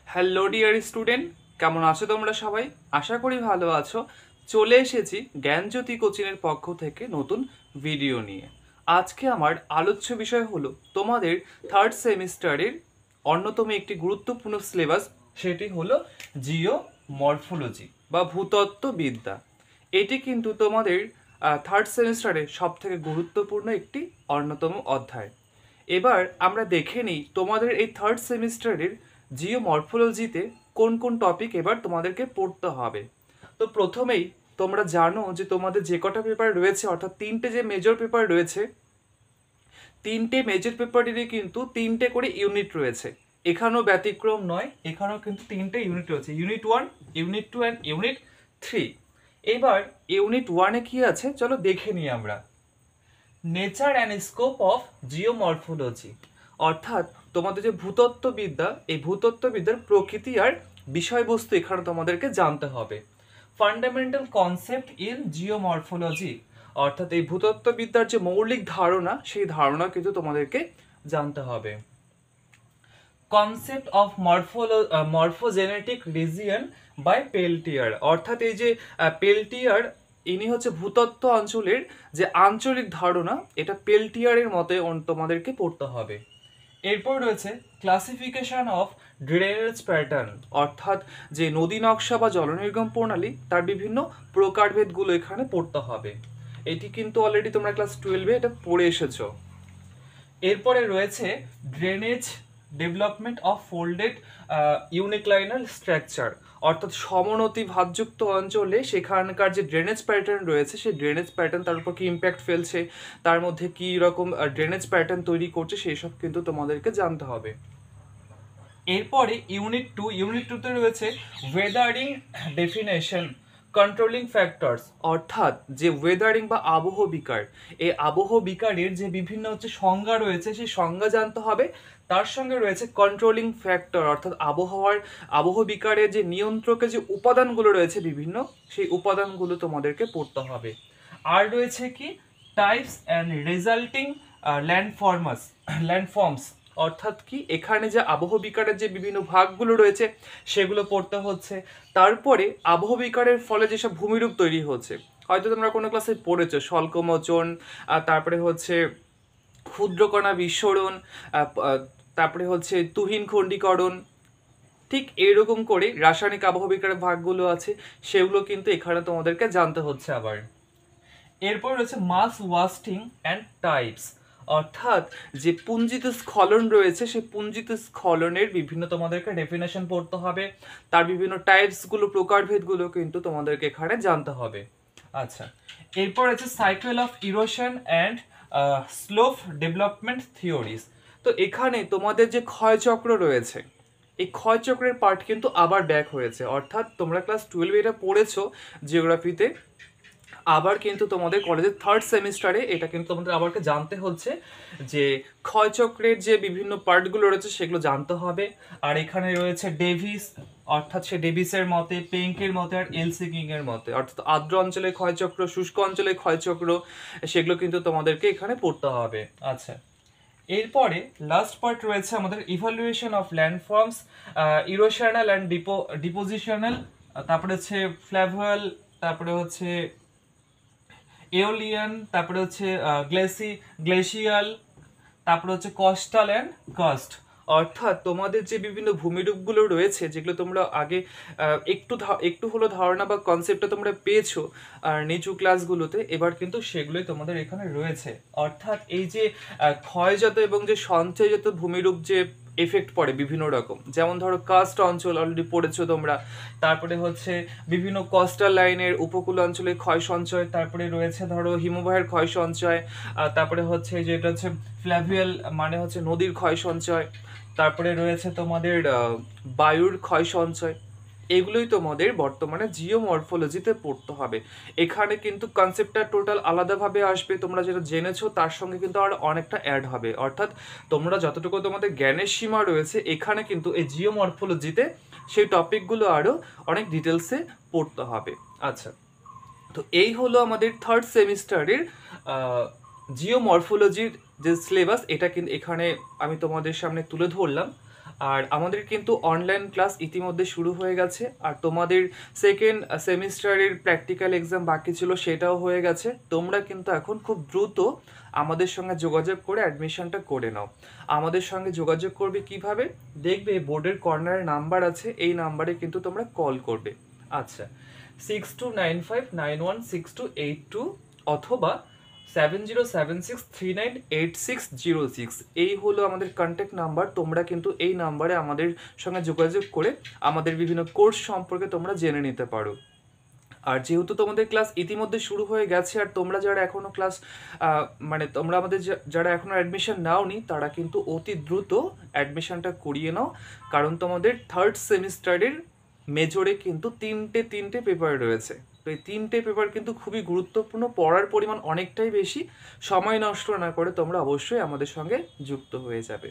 Hello dear student, কেমন আছো তোমরা সবাই? আশা করি ভালো আছো। চলে এসেছি জ্ঞানজ্যোতি কোচিংয়ের পক্ষ থেকে নতুন ভিডিও নিয়ে। আজকে আমার আলোচ্য বিষয় হলো তোমাদের থার্ড সেমিস্টারের অন্যতম একটি গুরুত্বপূর্ণ সিলেবাস, সেটি হলো জিও মরফোলজি বা ভূতত্ত্ববিদ্যা। এটি কিন্তু তোমাদের থার্ড সেমিস্টারে সবথেকে গুরুত্বপূর্ণ একটি অন্যতম অধ্যায়। এবার আমরা দেখে নিই তোমাদের এই থার্ড সেমিস্টারের জিও মরফোলজিতে কোন কোন টপিক এবার তোমাদেরকে পড়তে হবে। তো প্রথমেই তোমরা জানো যে তোমাদের যে কটা পেপার রয়েছে, অর্থাৎ তিনটে যে মেজর পেপার রয়েছে, তিনটে মেজর পেপারেরই কিন্তু তিনটে করে ইউনিট রয়েছে। এখানেও ব্যতিক্রম নয়, এখানেও কিন্তু তিনটে ইউনিট রয়েছে, ইউনিট 1, ইউনিট 2 অ্যান্ড ইউনিট 3। এবার ইউনিট 1-এ কি আছে চলো দেখে নিই আমরা। Nature and scope of geomorphology, অর্থাৎ তোমাদের যে ভূতত্ত্ববিদ্যা, এই ভূতত্ত্ববিদ্যার প্রকৃতি আর বিষয়বস্তু এখানে তোমাদেরকে জানতে হবে। ফান্ডামেন্টাল কনসেপ্ট ইন জিওমরফোলজি, অর্থাৎ এই ভূতত্ত্ববিদ্যার যে মৌলিক ধারণা, সেই ধারণা কিন্তু তোমাদেরকে জানতে হবে। Concept of morphogenetic region by Peltier, অর্থাৎ এই যে পেলটিয়ার, ইনি হচ্ছে ভূতত্ত্ব অঞ্চলের যে আঞ্চলিক ধারণা, এটা পেলটিয়ারের মতে তোমাদেরকে পড়তে হবে। এরপর রয়েছে ক্লাসিফিকেশন অফ ড্রেনেজ প্যাটার্ন, অর্থাৎ যে নদী নকশা বা জলনির্গম প্রণালী, তার বিভিন্ন প্রকারভেদগুলো এখানে পড়তে হবে। এটি কিন্তু অলরেডি তোমরা ক্লাস 12-এ এটা পড়ে এসেছো। এরপরে রয়েছে drainage development of folded uniclinal structure, অর্থাৎ সমনতি ভাঁজযুক্ত অঞ্চলে সেখানকার যে ড্রেনেজ প্যাটার্ন রয়েছে, সেই ড্রেনেজ প্যাটার্ন তার উপর কি ইম্প্যাক্ট ফেলছে, তার মধ্যে কি রকম ড্রেনেজ প্যাটার্ন তৈরি করছে, সেই সব কিন্তু তোমাদেরকে জানতে হবে। এরপরে ইউনিট টুতে রয়েছে ওয়েদারিং ডেফিনেশন, কন্ট্রোলিং ফ্যাক্টরস, অর্থাৎ যে ওয়েদারিং বা আবহবিকার, এই আবহবিকারের যে বিভিন্ন হচ্ছে সংজ্ঞা রয়েছে, সেই সংজ্ঞা জানতে হবে। তার সঙ্গে রয়েছে কন্ট্রোলিং ফ্যাক্টর, অর্থাৎ আবহবিকারের যে নিয়ন্ত্রকের যে উপাদানগুলো রয়েছে বিভিন্ন, সেই উপাদানগুলো তোমাদেরকে পড়তে হবে। আর রয়েছে কি টাইপস অ্যান্ড রেজাল্টিং ল্যান্ডফর্মস, অর্থাৎ কি এখানে যে আবহবিকারের যে বিভিন্ন ভাগগুলো রয়েছে সেগুলো পড়তে হচ্ছে। তারপরে আবহবিকারের ফলে যেসব ভূমিরূপ তৈরি হচ্ছে, হয়তো তোমরা কোনো ক্লাসে পড়েছো স্বল্পমোচন, তারপরে হচ্ছে ক্ষুদ্রকণা বিস্ফোরণ, তারপরে হচ্ছে তুহিন খণ্ডীকরণ, ঠিক এইরকম করে রাসায়নিক আবহবিকারের ভাগগুলো আছে, সেগুলো কিন্তু এখানে তোমাদেরকে জানতে হচ্ছে আবার। এরপর রয়েছে মাস ওয়াস্টিং অ্যান্ড টাইপস, অর্থাৎ যে পুঞ্জিত স্খলন রয়েছে, সেই পুঞ্জিত স্খলনের বিভিন্ন তোমাদেরকে ডেফিনেশন পড়তে হবে, তার বিভিন্ন টাইপসগুলো, প্রকারভেদগুলো কিন্তু তোমাদেরকে এখানে জানতে হবে। আচ্ছা, এরপর আছে cycle of erosion and slope development theories. তো এখানে তোমাদের যে ক্ষয়চক্র রয়েছে, এই ক্ষয়চক্রের পার্ট কিন্তু আবার ব্যাক হয়েছে, অর্থাৎ তোমরা ক্লাস 12-এ এটা পড়েছো জিওগ্রাফিতে, আবার কিন্তু তোমাদের কলেজের থার্ড সেমিস্টারে এটা কিন্তু তোমাদের আবারকে জানতে হচ্ছে যে ক্ষয়চক্রের যে বিভিন্ন পার্টগুলো রয়েছে সেগুলো জানতে হবে। আর এখানে রয়েছে ডেভিস, অর্থাৎ সে ডেভিসের মতে, পেঙ্কের মতে, আর এলসিকিং এর মতে, অর্থাৎ আর্দ্র অঞ্চলে ক্ষয়চক্র, শুষ্ক অঞ্চলে ক্ষয়চক্র, সেগুলো কিন্তু তোমাদেরকে এখানে পড়তে হবে। আচ্ছা, এরপরে লাস্ট পার্ট রয়েছে আমাদের evaluation of ল্যান্ডফর্মস, erosional and depositional, তারপরে হচ্ছে ফ্ল্যাভুয়াল, তারপরে হচ্ছে এওলিয়ান, তারপরে হচ্ছে গ্লেশিয়াল, তারপরে হচ্ছে কস্টাল অ্যান্ড কাস্ট, অর্থাৎ তোমাদের যে বিভিন্ন ভূমিরূপগুলো রয়েছে, যেগুলো তোমরা আগে একটু হলো ধারণা বা কনসেপ্টটা তোমরা পেয়েছো আর নিচু ক্লাসগুলোতে, এবার কিন্তু সেগুলোই তোমাদের এখানে রয়েছে। অর্থাৎ এই যে ক্ষয়জাত এবং যে সঞ্চয়জাত ভূমিরূপ যে এফেক্ট পড়ে বিভিন্ন রকম, যেমন ধরো কাস্ট অঞ্চল অলরেডি পড়েছো তোমরা, তারপরে হচ্ছে বিভিন্ন কোস্টাল লাইনের উপকূল অঞ্চলে ক্ষয় সঞ্চয়, তারপরে রয়েছে ধরো হিমবাহের ক্ষয় সঞ্চয়, তারপরে হচ্ছে যেটা হচ্ছে ফ্ল্যাভিয়াল, মানে হচ্ছে নদীর ক্ষয় সঞ্চয়, তারপরে রয়েছে তোমাদের বায়ুর ক্ষয় সঞ্চয়। এগুলোই তোমাদের বর্তমানে জিওমরফোলজিতে পড়তে হবে। এখানে কিন্তু কনসেপ্টটা টোটাল আলাদাভাবে আসবে, তোমরা যেটা জেনেছো তার সঙ্গে কিন্তু আর অনেকটা অ্যাড হবে, অর্থাৎ তোমরা যতটুকু তোমাদের জ্ঞানের সীমা রয়েছে, এখানে কিন্তু এই জিওমরফোলজিতে সেই টপিকগুলো আরও অনেক ডিটেলসে পড়তে হবে। আচ্ছা, তো এই হলো আমাদের থার্ড সেমিস্টারের জিওমরফোলজির যে সিলেবাস, এটা কিন্তু এখানে আমি তোমাদের সামনে তুলে ধরলাম। আর আমাদের কিন্তু অনলাইন ক্লাস ইতিমধ্যে শুরু হয়ে গেছে, আর তোমাদের সেকেন্ড সেমিস্টারের প্র্যাকটিক্যাল এক্সাম বাকি ছিল, সেটাও হয়ে গেছে। তোমরা কিন্তু এখন খুব দ্রুত আমাদের সঙ্গে যোগাযোগ করে অ্যাডমিশনটা করে নাও। আমাদের সঙ্গে যোগাযোগ করবে কিভাবে? দেখবে বোর্ডের কর্নারে নাম্বার আছে, এই নাম্বারে কিন্তু তোমরা কল করবে। আচ্ছা, 6295916282 অথবা 7076398606, এই হলো আমাদের কন্ট্যাক্ট নাম্বার। তোমরা কিন্তু এই নাম্বারে আমাদের সঙ্গে যোগাযোগ করে আমাদের বিভিন্ন কোর্স সম্পর্কে তোমরা জেনে নিতে পারো। আর যেহেতু তোমাদের ক্লাস ইতিমধ্যে শুরু হয়ে গেছে, আর তোমরা যারা এখনো ক্লাস মানে তোমরা আমাদের যারা এখনো অ্যাডমিশন নাওনি, তারা কিন্তু অতি দ্রুত অ্যাডমিশনটা করিয়ে নাও। কারণ তোমাদের থার্ড সেমিস্টারের মেজরে কিন্তু তিনটে পেপার রয়েছে। তো এই তিনটে পেপার কিন্তু খুবই গুরুত্বপূর্ণ, পড়ার পরিমাণ অনেকটাই বেশি। সময় নষ্ট না করে তোমরা অবশ্যই আমাদের সঙ্গে যুক্ত হয়ে যাবে।